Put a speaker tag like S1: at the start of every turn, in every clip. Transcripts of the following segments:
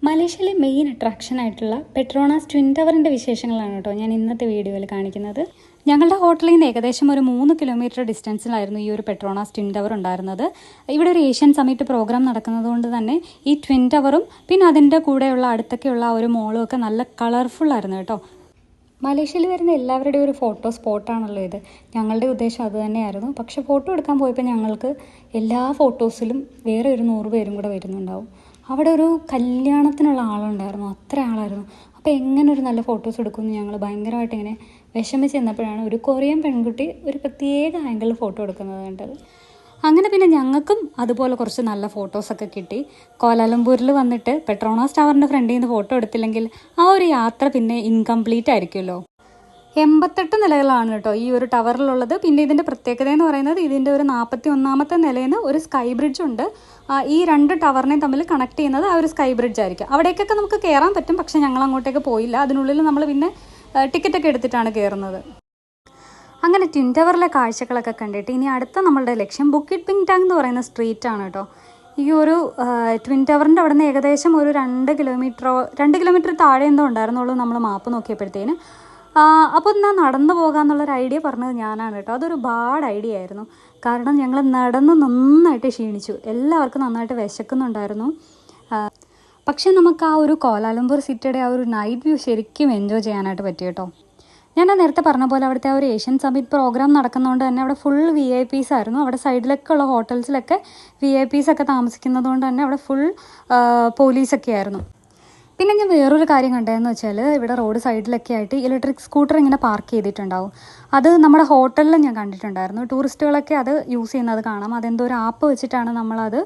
S1: മലേഷ്യയിലെ main attraction ആയിട്ടുള്ള Petronas twin ടവറിൻ്റെ വിശേഷങ്ങളാണ് കേട്ടോ ഞാൻ ഇന്നത്തെ വീഡിയോയിൽ കാണിക്കുന്നത്. ഞങ്ങളുടെ ഹോട്ടലിൽ നിന്ന് ഏകദേശം ഒരു 3 കിലോമീറ്റർ ഡിസ്റ്റൻസിലായിരുന്നു ഈ ഒരു പെട്രോണാസ് ട്വിൻ ടവർ ഉണ്ടായിരുന്നത്. ഇവിടെ ഒരു ഏഷ്യൻ സമ്മിറ്റ് പ്രോഗ്രാം നടക്കുന്നത് കൊണ്ട് തന്നെ ഈ ട്വിൻ ടവറും പിന്നെ അതിൻ്റെ കൂടെയുള്ള അടുത്തൊക്കെയുള്ള ആ ഒരു മോളും ഒക്കെ നല്ല കളർഫുള്ളായിരുന്നു കേട്ടോ. മലേഷ്യയിൽ വരുന്ന എല്ലാവരുടെയും ഒരു ഫോട്ടോ സ്പോട്ടാണല്ലോ ഇത്. ഞങ്ങളുടെ ഉദ്ദേശം അത് തന്നെയായിരുന്നു. പക്ഷേ ഫോട്ടോ എടുക്കാൻ പോയപ്പോൾ ഞങ്ങൾക്ക് എല്ലാ ഫോട്ടോസിലും വേറെ ഒരു 100 പേരും കൂടെ വരുന്നുണ്ടാവും. അവിടെ ഒരു കല്യാണത്തിനുള്ള ആളുണ്ടായിരുന്നു, അത്ര ആളായിരുന്നു. അപ്പോൾ എങ്ങനെ ഒരു നല്ല ഫോട്ടോസ് എടുക്കുമെന്ന് ഞങ്ങൾ ഭയങ്കരമായിട്ട് ഇങ്ങനെ വിഷമിച്ച് ചെന്നപ്പോഴാണ് ഒരു കൊറിയൻ പെൺകുട്ടി ഒരു പ്രത്യേക ആംഗിളിൽ ഫോട്ടോ എടുക്കുന്നത് കണ്ടത്. അങ്ങനെ പിന്നെ ഞങ്ങൾക്കും അതുപോലെ കുറച്ച് നല്ല ഫോട്ടോസൊക്കെ കിട്ടി. കോലാലംപൂരിൽ വന്നിട്ട് പെട്രോണാസ് ടവറിൻ്റെ ഫ്രണ്ടിൽ നിന്ന് ഫോട്ടോ എടുത്തില്ലെങ്കിൽ ആ ഒരു യാത്ര പിന്നെ ഇൻകംപ്ലീറ്റ് ആയിരിക്കുമല്ലോ. 88 നിലകളാണ് കേട്ടോ ഈ ഒരു ടവറിലുള്ളത്. പിന്നെ ഇതിൻ്റെ പ്രത്യേകത എന്ന് പറയുന്നത് ഇതിൻ്റെ ഒരു 41ാമത്തെ നിലയിൽ നിന്ന് ഒരു സ്കൈ ബ്രിഡ്ജ് ഉണ്ട്. ഈ 2 ടവറിനെയും തമ്മിൽ കണക്ട് ചെയ്യുന്നത് ആ ഒരു സ്കൈ ബ്രിഡ്ജ് ആയിരിക്കും. അവിടേക്കൊക്കെ നമുക്ക് കയറാൻ പറ്റും, പക്ഷേ ഞങ്ങൾ അങ്ങോട്ടേക്ക് പോയില്ല. അതിനുള്ളിൽ നമ്മൾ പിന്നെ ടിക്കറ്റൊക്കെ എടുത്തിട്ടാണ് കയറുന്നത്. അങ്ങനെ ട്വിൻ ടവറിലെ കാഴ്ചകളൊക്കെ കണ്ടിട്ട് ഇനി അടുത്ത നമ്മളുടെ ലക്ഷ്യം ബുക്കിറ്റ് പിങ്ടാങ് എന്ന് പറയുന്ന സ്ട്രീറ്റാണ് കേട്ടോ. ഈ ഒരു ട്വിൻ ടവറിൻ്റെ അവിടെ നിന്ന് ഏകദേശം ഒരു 2 കിലോമീറ്റർ താഴെ എന്തോ ഉണ്ടായിരുന്നുള്ളൂ നമ്മൾ മാപ്പ് നോക്കിയപ്പോഴത്തേന്. അപ്പോൾ എന്നാൽ നടന്നു പോകാമെന്നുള്ളൊരു ഐഡിയ പറഞ്ഞത് ഞാനാണ് കേട്ടോ. അതൊരു ബാഡ് ഐഡിയ ആയിരുന്നു. കാരണം ഞങ്ങൾ നടന്ന് നന്നായിട്ട് ക്ഷീണിച്ചു, എല്ലാവർക്കും നന്നായിട്ട് വിശക്കുന്നുണ്ടായിരുന്നു. പക്ഷേ നമുക്ക് ആ ഒരു കോലാലംപൂർ സിറ്റിയുടെ ആ ഒരു നൈറ്റ് വ്യൂ ശരിക്കും എൻജോയ് ചെയ്യാനായിട്ട് പറ്റി കേട്ടോ. ഞാൻ നേരത്തെ പറഞ്ഞ പോലെ അവിടുത്തെ ആ ഒരു ഏഷ്യൻ സമ്മിറ്റ് പ്രോഗ്രാം നടക്കുന്നതുകൊണ്ട് തന്നെ അവിടെ ഫുൾ VIP ആയിരുന്നു. അവിടെ സൈഡിലൊക്കെ ഉള്ള ഹോട്ടൽസിലൊക്കെ VIP ഒക്കെ താമസിക്കുന്നത് കൊണ്ട് തന്നെ അവിടെ ഫുൾ പോലീസൊക്കെ ആയിരുന്നു. പിന്നെ ഞാൻ വേറൊരു കാര്യം കണ്ടതെന്ന് വെച്ചാൽ ഇവിടെ റോഡ് സൈഡിലൊക്കെ ആയിട്ട് ഇലക്ട്രിക് സ്കൂട്ടർ ഇങ്ങനെ പാർക്ക് ചെയ്തിട്ടുണ്ടാവും. അത് നമ്മുടെ ഹോട്ടലിൽ ഞാൻ കണ്ടിട്ടുണ്ടായിരുന്നു. ടൂറിസ്റ്റുകളൊക്കെ അത് യൂസ് ചെയ്യുന്നത് കാണാം. അതെന്തോ ഒരു ആപ്പ് വെച്ചിട്ടാണ് നമ്മളത്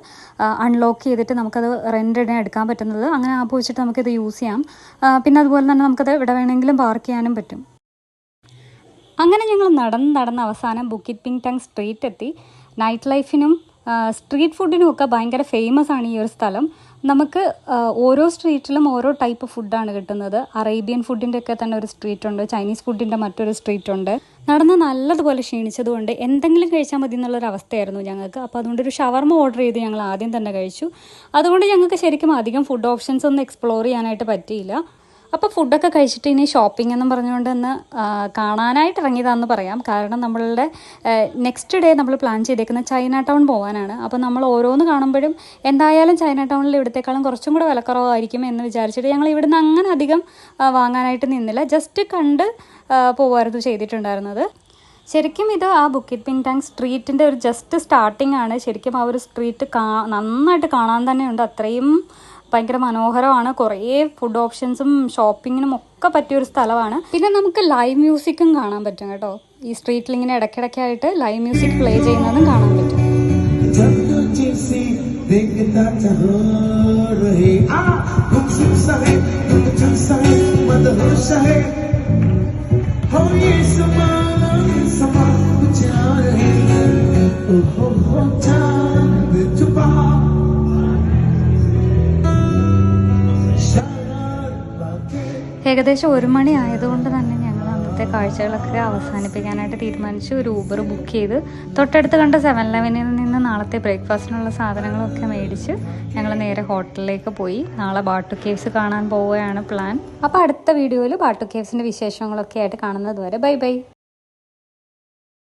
S1: അൺലോക്ക് ചെയ്തിട്ട് നമുക്കത് റെൻറ്റിന് എടുക്കാൻ പറ്റുന്നത്. അങ്ങനെ ആപ്പ് വെച്ചിട്ട് നമുക്കിത് യൂസ് ചെയ്യാം. പിന്നെ അതുപോലെ തന്നെ നമുക്കത് ഇവിടെ വേണമെങ്കിലും പാർക്ക് ചെയ്യാനും പറ്റും. അങ്ങനെ ഞങ്ങൾ നടന്ന് അവസാനം ബുക്കിറ്റ് പിങ്ടാങ് സ്ട്രീറ്റ് എത്തി. നൈറ്റ് ലൈഫിനും സ്ട്രീറ്റ് ഫുഡിനും ഒക്കെ ഭയങ്കര ഫേമസ് ആണ് ഈ ഒരു സ്ഥലം. നമുക്ക് ഓരോ സ്ട്രീറ്റിലും ഓരോ ടൈപ്പ് ഫുഡാണ് കിട്ടുന്നത്. അറേബ്യൻ ഫുഡിൻ്റെ ഒക്കെ തന്നെ ഒരു സ്ട്രീറ്റ് ഉണ്ട്, ചൈനീസ് ഫുഡിൻ്റെ മറ്റൊരു സ്ട്രീറ്റ് ഉണ്ട്. നടന്ന് നല്ലതുപോലെ ക്ഷീണിച്ചതുകൊണ്ട് എന്തെങ്കിലും കഴിച്ചാൽ മതി എന്നുള്ളൊരു അവസ്ഥയായിരുന്നു ഞങ്ങൾക്ക്. അപ്പോൾ അതുകൊണ്ടൊരു ഷവർമ ഓർഡർ ചെയ്ത് ഞങ്ങൾ ആദ്യം തന്നെ കഴിച്ചു. അതുകൊണ്ട് ഞങ്ങൾക്ക് ശരിക്കും അധികം ഫുഡ് ഓപ്ഷൻസ് ഒന്നും എക്സ്പ്ലോർ ചെയ്യാനായിട്ട് പറ്റിയില്ല. അപ്പോൾ ഫുഡൊക്കെ കഴിച്ചിട്ട് ഇനി ഷോപ്പിംഗ് എന്നും പറഞ്ഞുകൊണ്ട് ഒന്ന് കാണാനായിട്ട് ഇറങ്ങിയതാണെന്ന് പറയാം. കാരണം നമ്മളുടെ നെക്സ്റ്റ് ഡേ നമ്മൾ പ്ലാൻ ചെയ്തേക്കുന്ന ചൈന ടൗൺ പോകാനാണ്. അപ്പോൾ നമ്മൾ ഓരോന്ന് കാണുമ്പോഴും എന്തായാലും ചൈന ടൗണിൽ ഇവിടത്തേക്കാളും കുറച്ചും കൂടെ വിലക്കുറവായിരിക്കും എന്ന് വിചാരിച്ചിട്ട് ഞങ്ങൾ ഇവിടുന്ന് അങ്ങനെ അധികം വാങ്ങാനായിട്ട് നിന്നില്ല. ജസ്റ്റ് കണ്ട് പോവായിരുന്നു ചെയ്തിട്ടുണ്ടായിരുന്നത്. ശരിക്കും ഇത് ആ ബുക്കിറ്റ് പിങ്ടാങ് സ്ട്രീറ്റിൻ്റെ ഒരു ജസ്റ്റ് സ്റ്റാർട്ടിംഗ് ആണ്. ശരിക്കും ആ ഒരു സ്ട്രീറ്റ് നന്നായിട്ട് കാണാൻ തന്നെയുണ്ട്. അത്രയും ഭയങ്കര മനോഹരമാണ്. കുറേ ഫുഡ് ഓപ്ഷൻസും ഷോപ്പിങ്ങിനും ഒക്കെ പറ്റിയൊരു സ്ഥലമാണ്. പിന്നെ നമുക്ക് ലൈവ് മ്യൂസിക്കും കാണാൻ പറ്റും കേട്ടോ. ഈ സ്ട്രീറ്റിൽ ഇങ്ങനെ ഇടയ്ക്കിടയ്ക്കായിട്ട് ലൈവ് മ്യൂസിക് പ്ലേ ചെയ്യുന്നതും കാണാൻ പറ്റും. ഏകദേശം 1 മണി ആയതുകൊണ്ട് തന്നെ ഞങ്ങൾ അന്നത്തെ കാഴ്ചകളൊക്കെ അവസാനിപ്പിക്കാനായിട്ട് തീരുമാനിച്ചു. ഒരു ഊബർ ബുക്ക് ചെയ്ത് തൊട്ടടുത്ത് കണ്ട 7-Eleven നിന്ന് നാളത്തെ ബ്രേക്ക്ഫാസ്റ്റിനുള്ള സാധനങ്ങളൊക്കെ മേടിച്ച് ഞങ്ങൾ നേരെ ഹോട്ടലിലേക്ക് പോയി. നാളെ ബാട്ടു കേവ്സ് കാണാൻ പോവുകയാണ് പ്ലാൻ. അപ്പോൾ അടുത്ത വീഡിയോയിൽ ബാട്ടു കേവ്സിൻ്റെ വിശേഷങ്ങളൊക്കെ ആയിട്ട് കാണുന്നത് വരെ ബൈ.